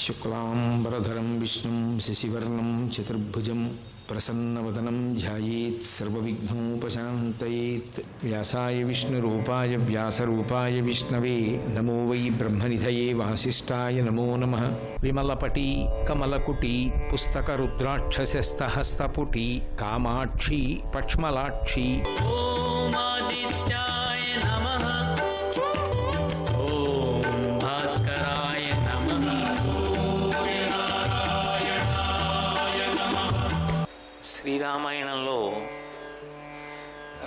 శుక్లాంబరధరం విష్ణుం శశివర్ణం చతుర్భుజం ప్రసన్నవదనం ధ్యాయేత్ సర్వవిఘ్నోపశాంతయేత్. వ్యాసాయ విష్ణురూపాయ వ్యాసరూపాయ విష్ణవే నమో వై బ్రహ్మనిధయే వాసిష్ఠాయ నమో నమః. విమలపటీ కమలకుటీ పుస్తకరుద్రాక్షసస్తహస్తపుటీ కామాక్షి పక్ష్మలాక్షి. శ్రీరామాయణంలో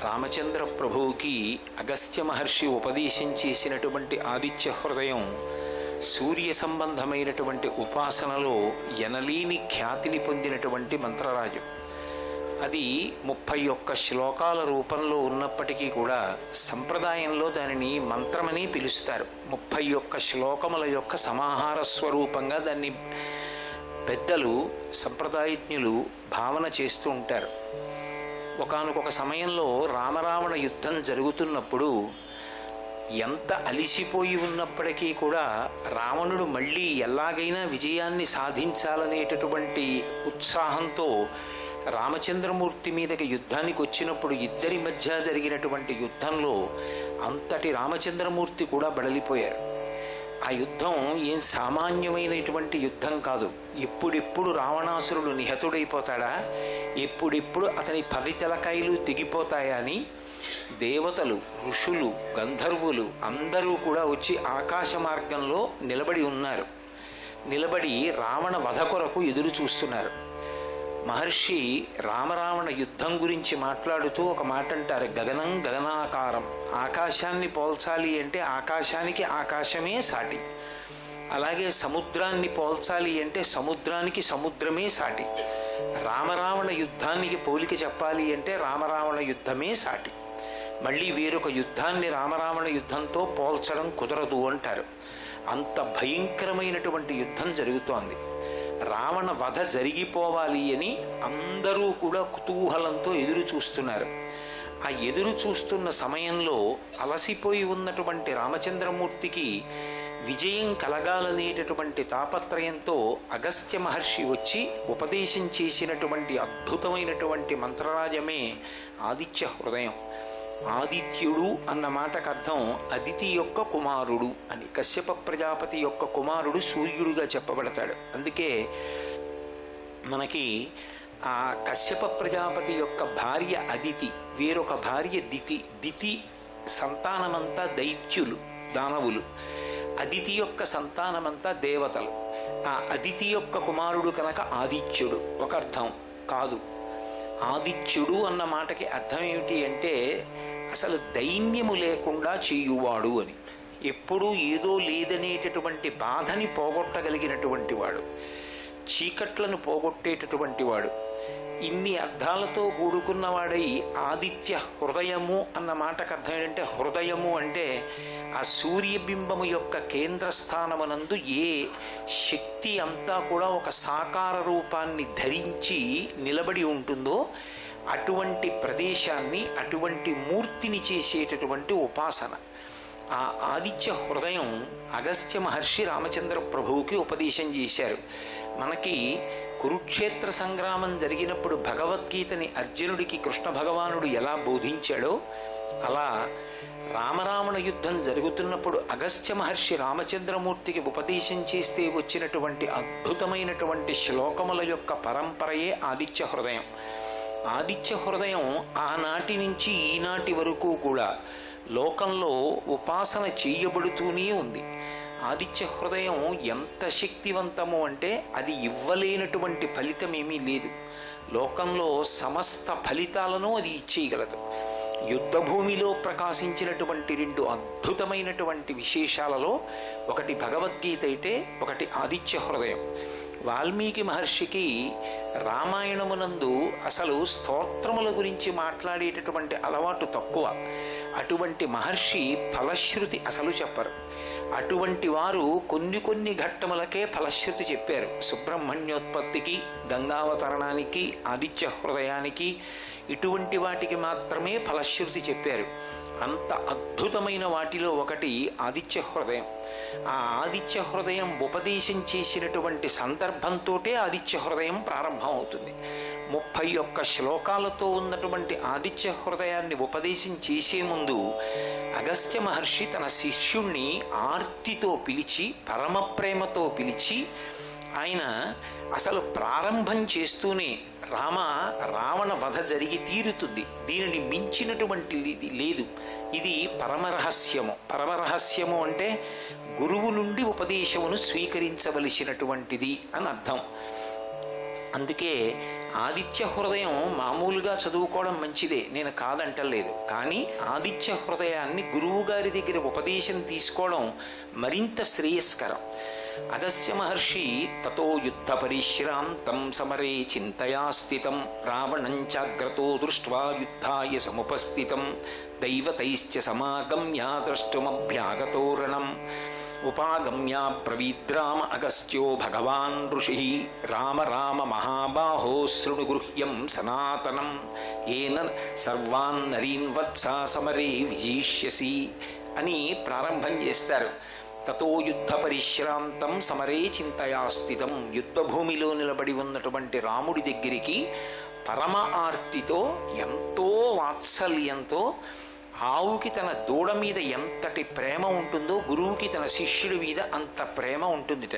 రామచంద్ర ప్రభువుకి అగస్త్య మహర్షి ఉపదేశం చేసినటువంటి ఆదిత్య హృదయం సూర్య సంబంధమైనటువంటి ఉపాసనలో ఎనలేని ఖ్యాతిని పొందినటువంటి మంత్రరాజు. అది 31 శ్లోకాల రూపంలో ఉన్నప్పటికీ కూడా సంప్రదాయంలో దానిని మంత్రమని పిలుస్తారు. 31 శ్లోకముల యొక్క సమాహార స్వరూపంగా దాన్ని పెద్దలు సంప్రదాయజ్ఞులు భావన చేస్తూ ఉంటారు. ఒకానొక సమయంలో రామరావణ యుద్ధం జరుగుతున్నప్పుడు ఎంత అలిసిపోయి ఉన్నప్పటికీ కూడా రావణుడు మళ్ళీ ఎలాగైనా విజయాన్ని సాధించాలనేటటువంటి ఉత్సాహంతో రామచంద్రమూర్తి మీదకి యుద్ధానికి వచ్చినప్పుడు ఇద్దరి మధ్య జరిగినటువంటి యుద్ధంలో అంతటి రామచంద్రమూర్తి కూడా బడలిపోయారు. ఆ యుద్ధం ఏం సామాన్యమైనటువంటి యుద్ధం కాదు. ఎప్పుడెప్పుడు రావణాసురుడు నిహతుడైపోతాడా, ఎప్పుడెప్పుడు అతని 10 తలకాయలు తెగిపోతాయా అని దేవతలు, ఋషులు, గంధర్వులు అందరూ కూడా వచ్చి ఆకాశ మార్గంలో నిలబడి ఉన్నారు. నిలబడి రావణ వధ కొరకు ఎదురు చూస్తున్నారు. మహర్షి రామరావణ యుద్ధం గురించి మాట్లాడుతూ ఒక మాట అంటారు, గగనం గగనాకారం. ఆకాశాన్ని పోల్చాలి అంటే ఆకాశానికి ఆకాశమే సాటి, అలాగే సముద్రాన్ని పోల్చాలి అంటే సముద్రానికి సముద్రమే సాటి, రామరావణ యుద్ధానికి పోలిక చెప్పాలి అంటే రామరావణ యుద్ధమే సాటి. మళ్ళీ వేరొక యుద్ధాన్ని రామరావణ యుద్ధంతో పోల్చడం కుదరదు అంటారు. అంత భయంకరమైనటువంటి యుద్ధం జరుగుతోంది. రావణ వధ జరిగిపోవాలి అని అందరూ కూడా కుతూహలంతో ఎదురు చూస్తున్నారు. ఆ ఎదురు చూస్తున్న సమయంలో అలసిపోయి ఉన్నటువంటి రామచంద్రమూర్తికి విజయం కలగాలనేటటువంటి తాపత్రయంతో అగస్త్య మహర్షి వచ్చి ఉపదేశం చేసినటువంటి అద్భుతమైనటువంటి మంత్రరాజమే ఆదిత్య హృదయం. ఆదిత్యుడు అన్న మాటకు అర్థం అదితి యొక్క కుమారుడు అని. కశ్యప ప్రజాపతి యొక్క కుమారుడు సూర్యుడుగా చెప్పబడతాడు. అందుకే మనకి ఆ కశ్యప ప్రజాపతి యొక్క భార్య అదితి, వేరొక భార్య దితి. దితి సంతానమంతా దైత్యులు, దానవులు. అదితి యొక్క సంతానమంతా దేవతలు. ఆ అదితి యొక్క కుమారుడు కనుక ఆదిత్యుడు ఒక అర్థం కాదు. ఆదిత్యుడు అన్న మాటకి అర్థం ఏమిటి అంటే అసలు దైన్యము లేకుండా చేయువాడు అని. ఎప్పుడూ ఏదో లేదనేటటువంటి బాధని పోగొట్టగలిగినటువంటి వాడు, చీకట్లను పోగొట్టేటటువంటి వాడు. ఇన్ని అర్థాలతో కూడుకున్నవాడై ఆదిత్య హృదయము అన్న మాటకు అర్థం ఏంటంటే, హృదయము అంటే ఆ సూర్యబింబము యొక్క కేంద్రస్థానమునందు ఏ శక్తి అంతా కూడా ఒక సాకార రూపాన్ని ధరించి నిలబడి ఉంటుందో అటువంటి ప్రదేశాన్ని, అటువంటి మూర్తిని చేసేటటువంటి ఉపాసన. ఆ ఆదిత్య హృదయం అగస్త్య మహర్షి రామచంద్ర ప్రభువుకి ఉపదేశం చేశారు. మనకి కురుక్షేత్ర సంగ్రామం జరిగినప్పుడు భగవద్గీతని అర్జునుడికి కృష్ణ భగవానుడు ఎలా బోధించాడో, అలా రామరావణ యుద్ధం జరుగుతున్నప్పుడు అగస్త్య మహర్షి రామచంద్రమూర్తికి ఉపదేశం చేస్తే వచ్చినటువంటి అద్భుతమైనటువంటి శ్లోకముల యొక్క పరంపరయే ఆదిత్య హృదయం. ఆదిత్య హృదయం ఆనాటి నుంచి ఈనాటి వరకు కూడా లోకంలో ఉపాసన చేయబడుతూనే ఉంది. ఆదిత్య హృదయం ఎంత శక్తివంతము అంటే అది ఇవ్వలేనటువంటి ఫలితం ఏమీ లేదు. లోకంలో సమస్త ఫలితాలను అది ఇచ్చేయగలదు. యుద్ధభూమిలో ప్రకాశించినటువంటి 2 అద్భుతమైనటువంటి విశేషాలలో ఒకటి భగవద్గీత అయితే ఒకటి ఆదిత్య హృదయం. వాల్మీకి మహర్షికి రామాయణమునందు అసలు స్తోత్రముల గురించి మాట్లాడేటటువంటి అలవాటు తక్కువ. అటువంటి మహర్షి ఫలశ్రుతి అసలు చెప్పరు. అటువంటి వారు కొన్ని ఘట్టములకే ఫలశ్రుతి చెప్పారు. సుబ్రహ్మణ్యోత్పత్తికి, గంగావతరణానికి, ఆదిత్య హృదయానికి ఇటువంటి వాటికి మాత్రమే ఫలశ్రుతి చెప్పారు. అంత అద్భుతమైన వాటిలో ఒకటి ఆదిత్య హృదయం. ఆ ఆదిత్య హృదయం ఉపదేశం చేసినటువంటి సందర్భంతోటే ఆదిత్య హృదయం ప్రారంభం అవుతుంది. 31 శ్లోకాలతో ఉన్నటువంటి ఆదిత్య హృదయాన్ని ఉపదేశం చేసే ముందు అగస్త్య మహర్షి తన శిష్యుణ్ణి ఆర్తితో పిలిచి, పరమ ప్రేమతో పిలిచి, ఆయన అసలు ప్రారంభం చేస్తూనే రావణ వధ జరిగి తీరుతుంది, దీనిని మించినటువంటిది లేదు, ఇది పరమరహస్యము. పరమరహస్యము అంటే గురువు నుండి ఉపదేశమును స్వీకరించవలసినటువంటిది అని అర్థం. అందుకే ఆదిత్య హృదయం మామూలుగా చదువుకోవడం మంచిదే, నేను కాదంటలేదు. కానీ ఆదిత్య హృదయాన్ని గురువు గారి దగ్గర ఉపదేశం తీసుకోవడం మరింత శ్రేయస్కరం. అగస్త్య మహర్షి తతో యుద్ధ పరిశ్రాంతం సమరే చింతయా స్థితం రావణం చాగ్రతో దృష్ట్వా యుద్ధాయ సముపస్థితం దైవతైశ్చ సమాగమ్య ద్రష్టుమభ్యాగతోరణం ఉపాగమ్య బ్రవీద్రామ అగస్త్యో భగవాన్ ఋషి రామ రామ మహాబాహో శృణు గృహ్యం సనాతనం ఏన సర్వాన్ నరీన్ వత్స సమరే విజయిష్యసి అని ప్రారంభం చేస్తారు. తతో యుద్ధ పరిశ్రాంతం సమరే చింతయా స్థితం. యుద్ధభూమిలో నిలబడి ఉన్నటువంటి రాముడి దగ్గరికి పరమ ఆర్తితో, ఎంతో వాత్సల్యంతో, ఆవుకి తన దూడ మీద ఎంతటి ప్రేమ ఉంటుందో గురువుకి తన శిష్యుడి మీద అంత ప్రేమ ఉంటుందిట.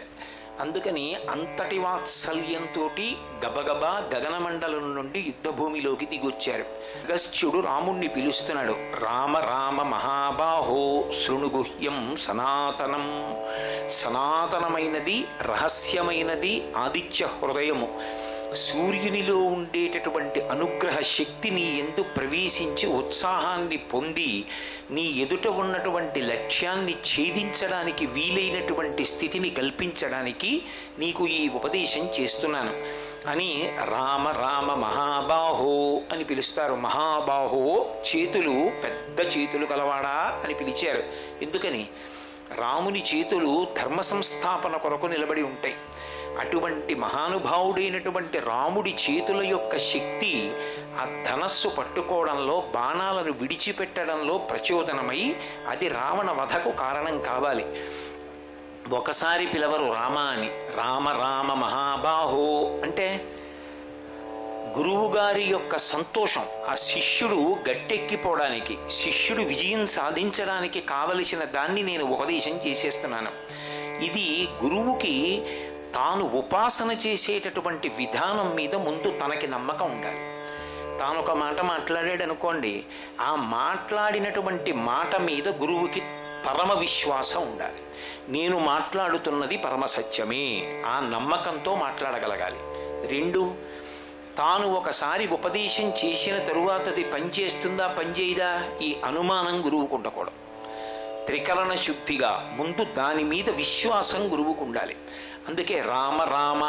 అందుకని అంతటి వాత్సల్యంతో గబగబా గగనమండలం నుండి యుద్ధభూమిలోకి దిగొచ్చారు. అగస్త్యుడు రాముణ్ణి పిలుస్తున్నాడు. రామ రామ మహాబాహో శృణుగుహ్యం సనాతనం. సనాతనమైనది, రహస్యమైనది ఆదిత్య హృదయము. సూర్యునిలో ఉండేటటువంటి అనుగ్రహ శక్తి నీ యందు ప్రవేశించి ఉత్సాహాన్ని పొంది నీ ఎదుట ఉన్నటువంటి లక్ష్యాన్ని ఛేదించడానికి వీలైనటువంటి స్థితిని కల్పించడానికి నీకు ఈ ఉపదేశం చేస్తున్నాను అని రామ రామ మహాబాహో అని పిలుస్తారు. మహాబాహో చేతులు, పెద్ద చేతులు కలవాడా అని పిలిచారు. ఎందుకని? రాముని చేతులు ధర్మ సంస్థాపన కొరకు నిలబడి ఉంటాయి. అటువంటి మహానుభావుడైనటువంటి రాముడి చేతుల యొక్క శక్తి ఆ ధనస్సు పట్టుకోవడంలో, బాణాలను విడిచిపెట్టడంలో ప్రచోదనమై అది రావణ వధకు కారణం కావాలి. ఒకసారి పిలవరు రామ అని. రామ రామ మహాబాహో అంటే గురువుగారి యొక్క సంతోషం, ఆ శిష్యుడు గట్టెక్కిపోవడానికి, శిష్యుడు విజయం సాధించడానికి కావలసిన దాన్ని నేను ఉపదేశం చేసేస్తున్నాను. ఇది గురువుకి తాను ఉపాసన చేసేటటువంటి విధానం మీద ముందు తనకి నమ్మకం ఉండాలి. తాను ఒక మాట మాట్లాడాడు అనుకోండి, ఆ మాట్లాడినటువంటి మాట మీద గురువుకి పరమ విశ్వాసం ఉండాలి. నేను మాట్లాడుతున్నది పరమ సత్యమే, ఆ నమ్మకంతో మాట్లాడగలగాలి. 2, తాను ఒకసారి ఉపదేశం చేసిన తరువాత అది పనిచేస్తుందా పనిచేయదా ఈ అనుమానం గురువుకు ఉండకూడదు. త్రికరణ శుద్ధిగా ముందు దాని మీద విశ్వాసం గురువుకు ఉండాలి. అందుకే రామ రామ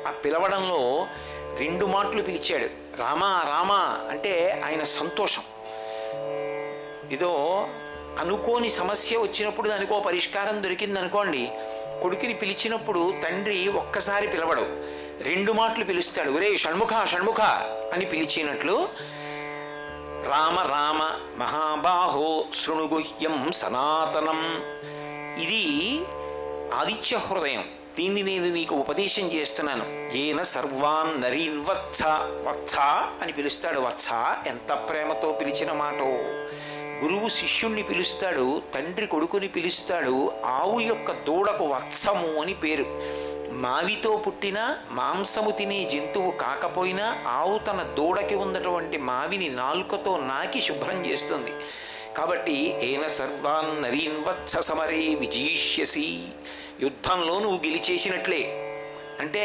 ఆ పిలవడంలో 2 మాటలు పిలిచాడు. రామ రామ అంటే ఆయన సంతోషం. ఏదో అనుకోని సమస్య వచ్చినప్పుడు దానికో పరిష్కారం దొరికిందనుకోండి, కొడుకుని పిలిచినప్పుడు తండ్రి ఒక్కసారి పిలవడు, 2 మాటలు పిలుస్తాడు. ఒరే షణ్ముఖ షణ్ముఖ అని పిలిచినట్లు రామ రామ మహాబాహో శృణుగుహ్యం సనాతనం. ఇది ఆదిత్య హృదయం. దీన్ని నేను నీకు ఉపదేశం చేస్తున్నాను. ఏన సర్వాన్ నరీన్ వత్స. వత్స అని పిలుస్తాడు. వత్స ఎంత ప్రేమతో పిలిచిన మాటో. గురువు శిష్యుణ్ణి పిలుస్తాడు, తండ్రి కొడుకుని పిలుస్తాడు. ఆవు యొక్క దూడకు వత్సము అని పేరు. మావితో పుట్టిన మాంసము తినే జంతువు కాకపోయినా ఆవు తన దూడకి ఉన్నటువంటి మావిని నాలుకతో నాకి శుభ్రం చేస్తుంది. కాబట్టి ఏన సర్వాన్ నరీన్ వత్స సమరే విజయిష్యసి. యుద్ధంలో నువ్వు గెలిచేసినట్లే. అంటే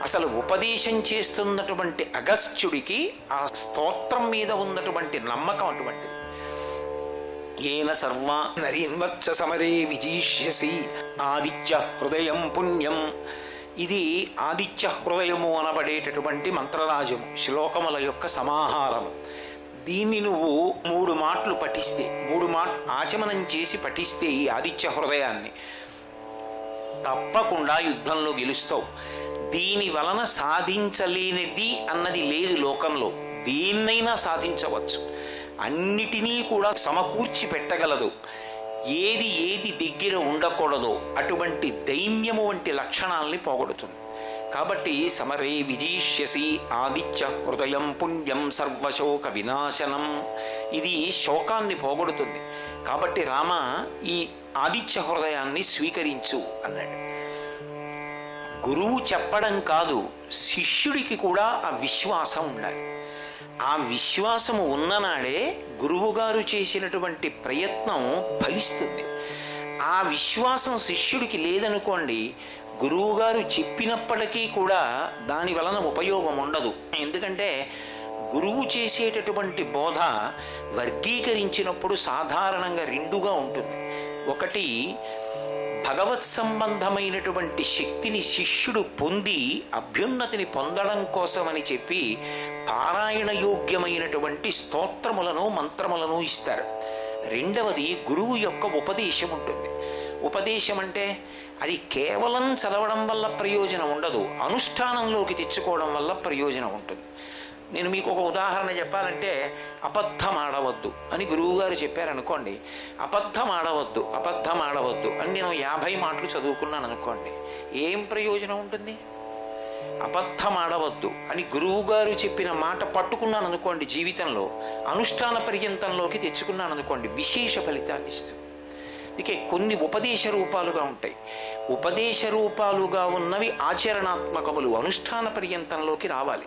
అసలు ఉపదేశం చేస్తున్నటువంటి అగస్త్యుడికి ఆ స్తోత్రం మీద ఉన్నటువంటి నమ్మకం అటువంటిది. ఏన సర్వా నరీన్ వత్స సమరే విజయిష్యసి. ఆదిత్య హృదయం పుణ్యం. ఇది ఆదిత్య హృదయము అనబడేటటువంటి మంత్రరాజము, శ్లోకముల యొక్క సమాహారము. దీన్ని నువ్వు 3 మాటలు పఠిస్తే, 3 ఆచమనం చేసి పఠిస్తే ఈ ఆదిత్య హృదయాన్ని తప్పకుండా యుద్ధంలో గెలుస్తావు. దీని వలన సాధించలేనిది అన్నది లేదు లోకంలో. దేన్నైనా సాధించవచ్చు, అన్నిటినీ కూడా సమకూర్చి పెట్టగలదు. ఏది ఏది దగ్గర ఉండకూడదో అటువంటి దైన్యము వంటి లక్షణాలని పోగొడుతుంది. కాబట్టి సమరే విజీష్యసి ఆదిత్య హృదయం పుణ్యం సర్వశోక వినాశనం, ఇది శోకాన్ని పోగొడుతుంది. కాబట్టి రామ ఈ ఆదిత్య హృదయాన్ని స్వీకరించు అన్నాడు. గురువు చెప్పడం కాదు, శిష్యుడికి కూడా ఆ విశ్వాసం ఉండాలి. ఆ విశ్వాసము ఉన్ననాడే గురువుగారు చేసినటువంటి ప్రయత్నం ఫలిస్తుంది. ఆ విశ్వాసం శిష్యుడికి లేదనుకోండి, గురువుగారు చెప్పినప్పటికీ కూడా దాని వలన ఉపయోగం ఉండదు. ఎందుకంటే గురువు చేసేటటువంటి బోధ వర్గీకరించినప్పుడు సాధారణంగా రెండుగా ఉంటుంది. ఒకటి, భగవత్ సంబంధమైనటువంటి శక్తిని శిష్యుడు పొంది అభ్యున్నతిని పొందడం కోసమని చెప్పి పారాయణ యోగ్యమైనటువంటి స్తోత్రములను మంత్రములను ఇస్తారు. రెండవది, గురువు యొక్క ఉపదేశం ఉంటుంది. ఉపదేశం అంటే అది కేవలం చదవడం వల్ల ప్రయోజనం ఉండదు, అనుష్ఠానంలోకి తెచ్చుకోవడం వల్ల ప్రయోజనం ఉంటుంది. నేను మీకు ఒక ఉదాహరణ చెప్పాలంటే, అబద్ధం ఆడవద్దు అని గురువుగారు చెప్పారనుకోండి. అబద్ధం ఆడవద్దు అని నేను 50 మాటలు చదువుకున్నాను అనుకోండి, ఏం ప్రయోజనం ఉంటుంది? అబద్ధం ఆడవద్దు అని గురువుగారు చెప్పిన మాట పట్టుకున్నాను అనుకోండి, జీవితంలో అనుష్ఠాన పర్యంతంలోకి తెచ్చుకున్నాను అనుకోండి, విశేష ఫలితాన్ని ఇస్తుంది. అందుకే కొన్ని ఉపదేశ రూపాలుగా ఉంటాయి. ఉపదేశ రూపాలుగా ఉన్నవి ఆచరణాత్మకములు, అనుష్ఠాన పర్యంతంలోకి రావాలి.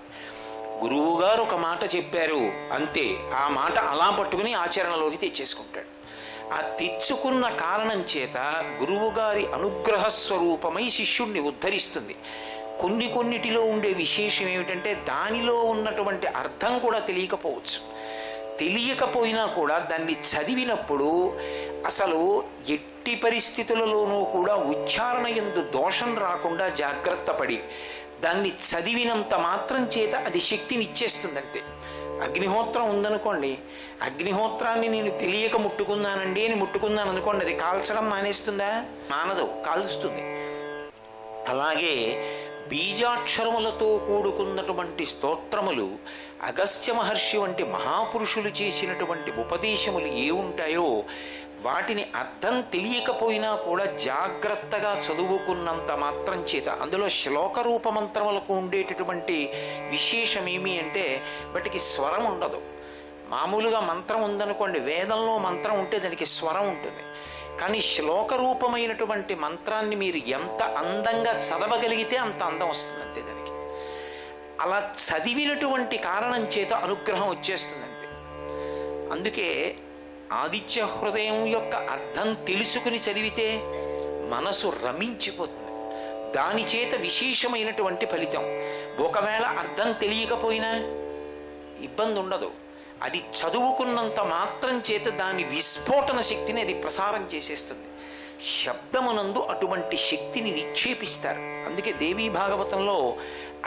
గురువుగారు ఒక మాట చెప్పారు అంతే, ఆ మాట అలా పట్టుకుని ఆచరణలోకి తెచ్చేసుకుంటాడు. ఆ తెచ్చుకున్న కారణం చేత గురువుగారి అనుగ్రహ స్వరూపమై శిష్యుణ్ణి ఉద్ధరిస్తుంది. కొన్నిటిలో ఉండే విశేషం ఏమిటంటే, దానిలో ఉన్నటువంటి అర్థం కూడా తెలియకపోవచ్చు. తెలియకపోయినా కూడా దాన్ని చదివినప్పుడు అసలు ఎట్టి పరిస్థితులలోనూ కూడా ఉచ్చారణ యందు దోషం రాకుండా జాగ్రత్త పడి దాన్ని చదివినంత మాత్రం చేత అది శక్తిని ఇచ్చేస్తుందంతే. అగ్నిహోత్రం ఉందనుకోండి, అగ్నిహోత్రాన్ని నేను తెలియక ముట్టుకున్నానండి అని ముట్టుకున్నాను అనుకోండి, అది కాల్చడం మానేస్తుందా? మానదు, కాల్చుతుంది. అలాగే బీజాక్షరములతో కూడుకున్నటువంటి స్తోత్రములు, అగస్త్య మహర్షి వంటి మహాపురుషులు చేసినటువంటి ఉపదేశములు ఏ ఉంటాయో వాటిని అర్థం తెలియకపోయినా కూడా జాగ్రత్తగా చదువుకున్నంత మాత్రం చేత, అందులో శ్లోక రూప మంత్రములకు ఉండేటటువంటి విశేషం ఏమి అంటే వాటికి స్వరం ఉండదు. మామూలుగా మంత్రం ఉందనుకోండి, వేదంలో మంత్రం ఉంటే దానికి స్వరం ఉంటుంది. కానీ శ్లోక రూపమైనటువంటి మంత్రాన్ని మీరు ఎంత అందంగా చదవగలిగితే అంత అందం వస్తుంది అంతే దానికి. అలా చదివినటువంటి కారణం చేత అనుగ్రహం వచ్చేస్తుందంతే. అందుకే ఆదిత్య హృదయం యొక్క అర్థం తెలుసుకుని చదివితే మనసు రమించిపోతుంది. దాని చేత విశేషమైనటువంటి ఫలితం. ఒకవేళ అర్థం తెలియకపోయినా ఇబ్బంది ఉండదు, అది చదువుకున్నంత మాత్రం చేత దాని విస్ఫోటన శక్తిని అది ప్రసారం చేసేస్తుంది. శబ్దమునందు అటువంటి శక్తిని నిక్షేపిస్తారు. అందుకే దేవీ భాగవతంలో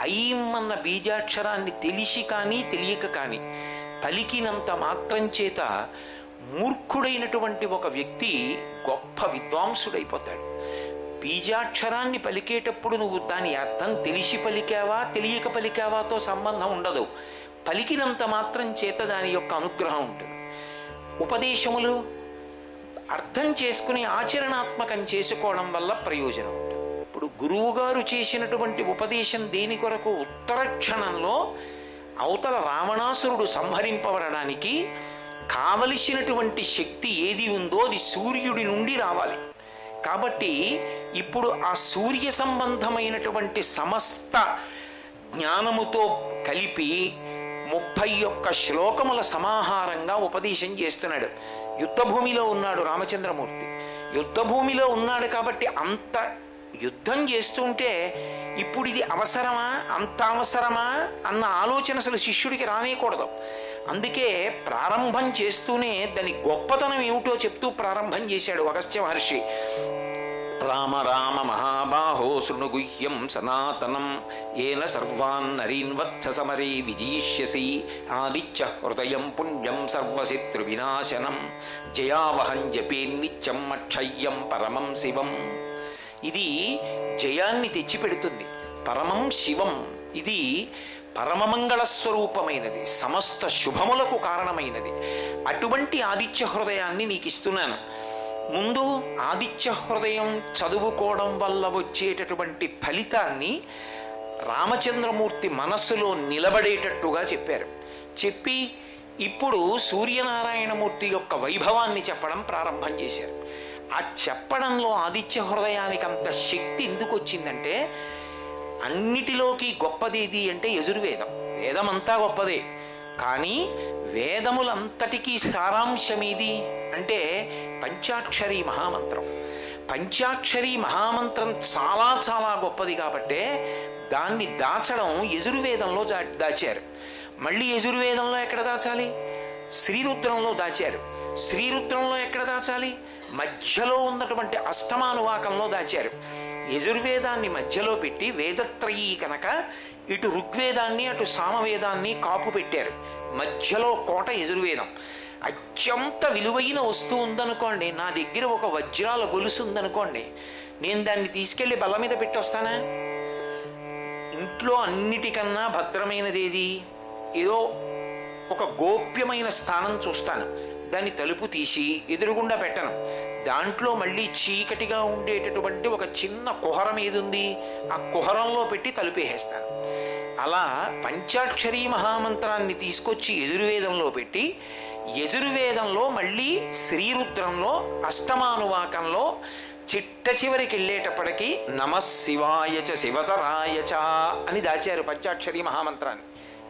ఐం అన్న బీజాక్షరాన్ని తెలిసి కానీ తెలియక కానీ పలికినంత మాత్రం చేత మూర్ఖుడైనటువంటి ఒక వ్యక్తి గొప్ప విద్వాంసుడైపోతాడు. బీజాక్షరాన్ని పలికేటప్పుడు నువ్వు దాని అర్థం తెలిసి పలికావా తెలియక పలికావాతో సంబంధం ఉండదు, పలికినంత మాత్రం చేత దాని యొక్క అనుగ్రహం ఉంటుంది. ఉపదేశములు అర్థం చేసుకుని ఆచరణాత్మకం చేసుకోవడం వల్ల ప్రయోజనం ఉంటుంది. ఇప్పుడు గురువుగారు చేసినటువంటి ఉపదేశం దేని కొరకు? ఉత్తర క్షణంలో అవతల రావణాసురుడు సంహరింపబడడానికి కావలసినటువంటి శక్తి ఏది ఉందో అది సూర్యుడి నుండి రావాలి. కాబట్టి ఇప్పుడు ఆ సూర్య సంబంధమైనటువంటి సమస్త జ్ఞానముతో కలిపి 31 శ్లోకముల సమాహారంగా ఉపదేశం చేస్తున్నాడు. యుద్ధభూమిలో ఉన్నాడు రామచంద్రమూర్తి. యుద్ధభూమిలో ఉన్నాడు కాబట్టి అంత యుద్ధం చేస్తుంటే ఇప్పుడు ఇది అవసరమా, అంత అవసరమా అన్న ఆలోచన అసలు శిష్యుడికి రానేకూడదు. అందుకే ప్రారంభం చేస్తూనే దాని గొప్పతనం ఏమిటో చెప్తూ ప్రారంభం చేశాడు అగస్త్య మహర్షి. రామ రామ మహాబాహో శృణుగుహ్యం సనాతనం ఏన సర్వాన్ నరీన్ వత్స సమరే విజీష్యసి ఆదిత్య హృదయం పుణ్యం సర్వశత్రు వినాశనం జయావహం జపే నిత్యం అక్షయ్యం పరమం శివం. ఇది జయాన్ని తెచ్చిపెడుతుంది. పరమం శివం, ఇది పరమమంగళ స్వరూపమైనది, సమస్త శుభములకు కారణమైనది. అటువంటి ఆదిత్య హృదయాన్ని నీకు ఇస్తున్నాను. ముందు ఆదిత్య హృదయం చదువుకోవడం వల్ల వచ్చేటటువంటి ఫలితాన్ని రామచంద్రమూర్తి మనస్సులో నిలబడేటట్టుగా చెప్పారు. చెప్పి ఇప్పుడు సూర్యనారాయణమూర్తి యొక్క వైభవాన్ని చెప్పడం ప్రారంభం చేశారు. ఆ చెప్పడంలో ఆదిత్య హృదయానికి అంత శక్తి ఎందుకు వచ్చిందంటే, అన్నిటిలోకి గొప్పదేది అంటే యజుర్వేదం. వేదమంతా గొప్పదే, కానీ వేదములంతటికీ సారాంశమేది అంటే పంచాక్షరీ మహామంత్రం. పంచాక్షరీ మహామంత్రం చాలా చాలా గొప్పది కాబట్టే దాన్ని దాచడం యజుర్వేదంలో దాచారు. మళ్ళీ యజుర్వేదంలో ఎక్కడ దాచాలి? శ్రీరుద్రంలో దాచారు. శ్రీరుద్రంలో ఎక్కడ దాచాలి? మధ్యలో ఉన్నటువంటి అష్టమానువాకంలో దాచారు. యజుర్వేదాన్ని మధ్యలో పెట్టి వేదత్రయీ కనుక ఇటు ఋగ్వేదాన్ని అటు సామవేదాన్ని కాపు పెట్టారు. మధ్యలో కోట యజుర్వేదం. అత్యంత విలువైన వస్తువు ఉందనుకోండి, నా దగ్గర ఒక వజ్రాల గొలుసు ఉందనుకోండి, నేను దాన్ని తీసుకెళ్లి బల్ల మీద పెట్టి వస్తానా? ఇంట్లో అన్నిటికన్నా భద్రమైనదేది? ఏదో ఒక గోప్యమైన స్థానం చూస్తాను, దాన్ని తలుపు తీసి ఎదురుగుండా పెట్టను. దాంట్లో మళ్ళీ చీకటిగా ఉండేటటువంటి ఒక చిన్న కుహరం ఏదుంది, ఆ కుహరంలో పెట్టి తలుపేసేస్తాను. అలా పంచాక్షరీ మహామంత్రాన్ని తీసుకొచ్చి యజుర్వేదంలో పెట్టి, యజుర్వేదంలో మళ్ళీ శ్రీరుద్రంలో అష్టమానువాకంలో చిట్ట చివరికి వెళ్ళేటప్పటికీ నమశివాయచ శివతరాయచ అని దాచారు పంచాక్షరీ మహామంత్రాన్ని.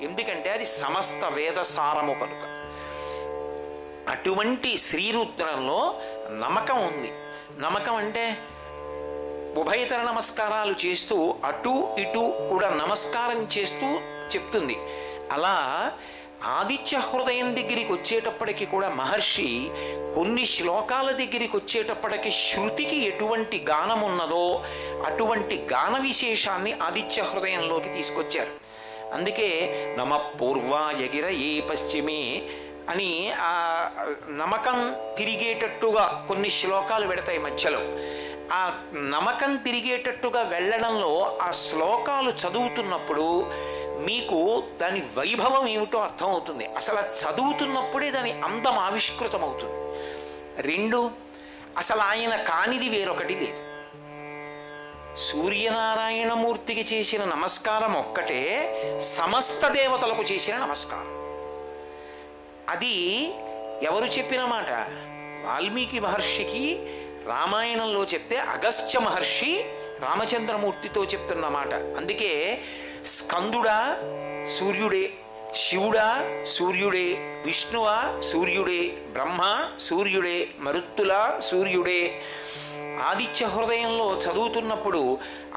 ఎందుకంటే అది సమస్త వేద సారము కనుక. అటువంటి శ్రీరుద్రంలో నమకం ఉంది. నమకం అంటే ఉభయతర నమస్కారాలు చేస్తూ అటు ఇటు కూడా నమస్కారం చేస్తూ చెప్తుంది. అలా ఆదిత్య హృదయం దగ్గరికి వచ్చేటప్పటికి కూడా మహర్షి కొన్ని శ్లోకాల దగ్గరికి వచ్చేటప్పటికి శృతికి ఎటువంటి గానం ఉన్నదో అటువంటి గాన విశేషాన్ని ఆదిత్య హృదయంలోకి తీసుకొచ్చారు. అందుకే నమ పూర్వాయగిర ఏ పశ్చిమే అని ఆ నమకం తిరిగేటట్టుగా కొన్ని శ్లోకాలు పెడతాయి మధ్యలో. ఆ నమకం తిరిగేటట్టుగా వెళ్ళడంలో ఆ శ్లోకాలు చదువుతున్నప్పుడు మీకు దాని వైభవం ఏమిటో అర్థమవుతుంది. అసలు చదువుతున్నప్పుడే దాని అందం ఆవిష్కృతం అవుతుంది. రెండు, అసలు ఆయన కానిది వేరొకటి లేదు. సూర్యనారాయణమూర్తికి చేసిన నమస్కారం ఒక్కటే సమస్త దేవతలకు చేసిన నమస్కారం. అది ఎవరు చెప్పిన మాట? వాల్మీకి మహర్షికి రామాయణంలో చెప్తే అగస్త్య మహర్షి రామచంద్రమూర్తితో చెప్తున్న మాట. అందుకే స్కందుడా సూర్యుడే, శివుడా సూర్యుడే, విష్ణువా సూర్యుడే, బ్రహ్మ సూర్యుడే, మరుత్తులా సూర్యుడే. ఆదిత్య హృదయంలో చదువుతున్నప్పుడు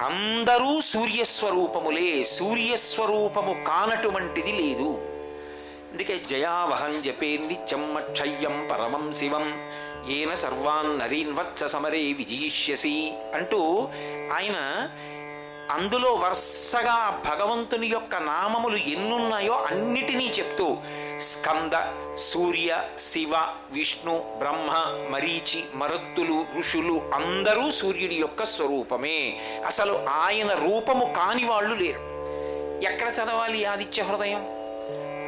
అందరూ సూర్యస్వరూపములే, సూర్యస్వరూపము కానటువంటిది లేదు. అందుకే జయావహం జపే నిత్యం అక్షయ్యం పరమం శివం ఏన సర్వాన్ నరీన్ వత్స సమరే విజయిష్యసి అంటూ ఆయన అందులో వరుసగా భగవంతుని యొక్క నామములు ఎన్నున్నాయో అన్నిటినీ చెప్తూ స్కంద, సూర్య, శివ, విష్ణు, బ్రహ్మ, మరీచి, మరుత్తులు, ఋషులు అందరూ సూర్యుడి యొక్క స్వరూపమే. అసలు ఆయన రూపము కాని వాళ్ళు లేరు. ఎక్కడ చదవాలి ఆదిత్య హృదయం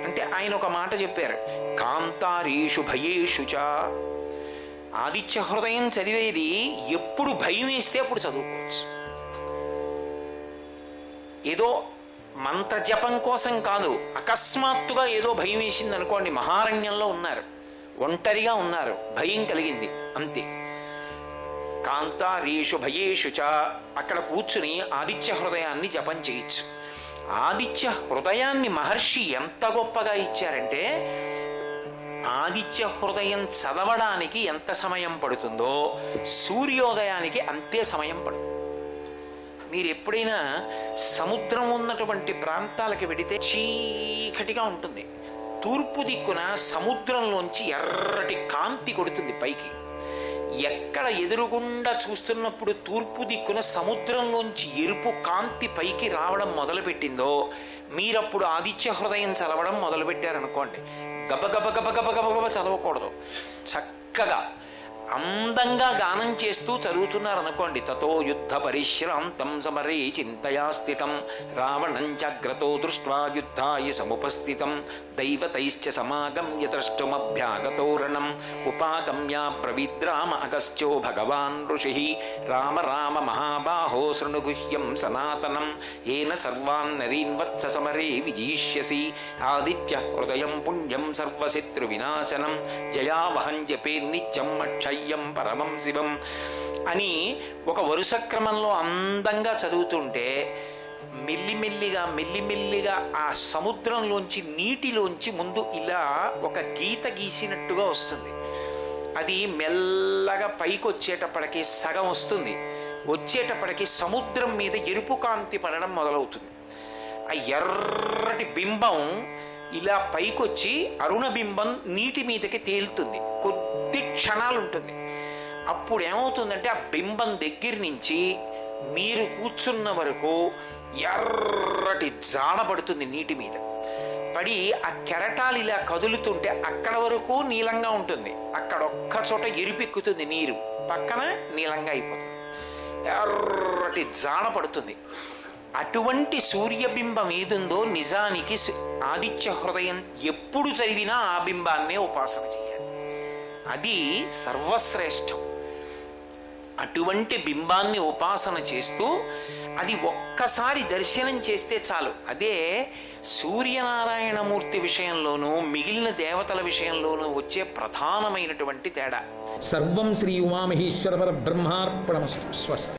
అంటే ఆయన ఒక మాట చెప్పారు, కాంతారీషు భయేషు చ. ఆదిత్య హృదయం చదివేది ఎప్పుడు భయం వేస్తే అప్పుడు చదువుకోవచ్చు. ఏదో మంత్ర జపం కోసం కాదు, అకస్మాత్తుగా ఏదో భయం వేసింది అనుకోండి, మహారణ్యంలో ఉన్నారు, ఒంటరిగా ఉన్నారు, భయం కలిగింది, అంతే. కాంతారీషు భయేషు చ, అక్కడ కూర్చుని ఆదిత్య హృదయాన్ని జపం చేయొచ్చు. ఆదిత్య హృదయాన్ని మహర్షి ఎంత గొప్పగా ఇచ్చారంటే, ఆదిత్య హృదయం చదవడానికి ఎంత సమయం పడుతుందో సూర్యోదయానికి అంతే సమయం పడుతుంది. మీరు ఎప్పుడైనా సముద్రం ఉన్నటువంటి ప్రాంతాలకు వెడితే చీకటిగా ఉంటుంది. తూర్పు దిక్కున సముద్రంలోంచి ఎర్రటి కాంతి కొడుతుంది పైకి. ఎక్కడ ఎదురుగుండా చూస్తున్నప్పుడు తూర్పు దిక్కున సముద్రంలోంచి ఎరుపు కాంతి పైకి రావడం మొదలుపెట్టిందో మీరప్పుడు ఆదిత్య హృదయం చదవడం మొదలుపెట్టారనుకోండి, గబగబ గబగబ గబగబ చదవకూడదు. చక్కగా అందంగా గానం చేస్తూ చదువుతున్నారు అనుకోండి. తతో యుద్ధ పరిశ్రాంతం సమరే చింతయా స్థితం రావణం చాగ్రతో దృష్ట్వా యుద్ధాయ సముపస్థితం దైవతైశ్చ సమాగమ్య ద్రష్టుమభ్యాగతోరణం ఉపాగమ్య ప్రవిద్రామ అగస్త్యో భగవాన్ ఋషి రామ రామ మహాబాహో శృణుగుహ్యం సనాతనం ఏన సర్వాన్ నరీన్ వత్స సమరే విజీష్యసి ఆదిత్య హృదయం పుణ్యం సర్వశత్రు వినాశనం జయావహం జపే నిత్యం అక్షయ్యం పరమం శివం అని ఒక వరుస క్రమంలో అందంగా చదువుతుంటే మెల్లిమెల్లిగా ఆ సముద్రంలోంచి నీటిలోంచి ముందు ఇలా ఒక గీత గీసినట్టుగా వస్తుంది. అది మెల్లగా పైకి వచ్చేటప్పటికి సగం వస్తుంది. వచ్చేటప్పటికి సముద్రం మీద ఎరుపు కాంతి పడడం మొదలవుతుంది. ఆ ఎర్రటి బింబం ఇలా పైకొచ్చి అరుణ బింబం నీటి మీదకి తేలుతుంది. కొద్ది క్షణాలు ఉంటుంది. అప్పుడు ఏమవుతుందంటే ఆ బింబం దగ్గర నుంచి మీరు కూర్చున్న వరకు ఎర్రటి జాడ పడుతుంది నీటి మీద పడి. ఆ కెరటాలు ఇలా కదులుతుంటే అక్కడ వరకు నీలంగా ఉంటుంది, అక్కడ ఒక్క చోట ఎరుపెక్కుతుంది నీరు, పక్కన నీలంగా అయిపోతుంది, ఎర్రటి జాడ పడుతుంది. అటువంటి సూర్యబింబం ఏదుందో నిజానికి ఆదిత్య హృదయం ఎప్పుడు చదివినా ఆ బింబాన్నే ఉపాసన చేయాలి. అది సర్వశ్రేష్టం. అటువంటి బింబాన్ని ఉపాసన చేస్తూ అది ఒక్కసారి దర్శనం చేస్తే చాలు. అదే సూర్యనారాయణమూర్తి విషయంలోనూ మిగిలిన దేవతల విషయంలోనూ వచ్చే ప్రధానమైనటువంటి తేడా. సర్వం శ్రీ ఉమామహేశ్వర పరబ్రహ్మార్పణమస్తు. స్వస్తి.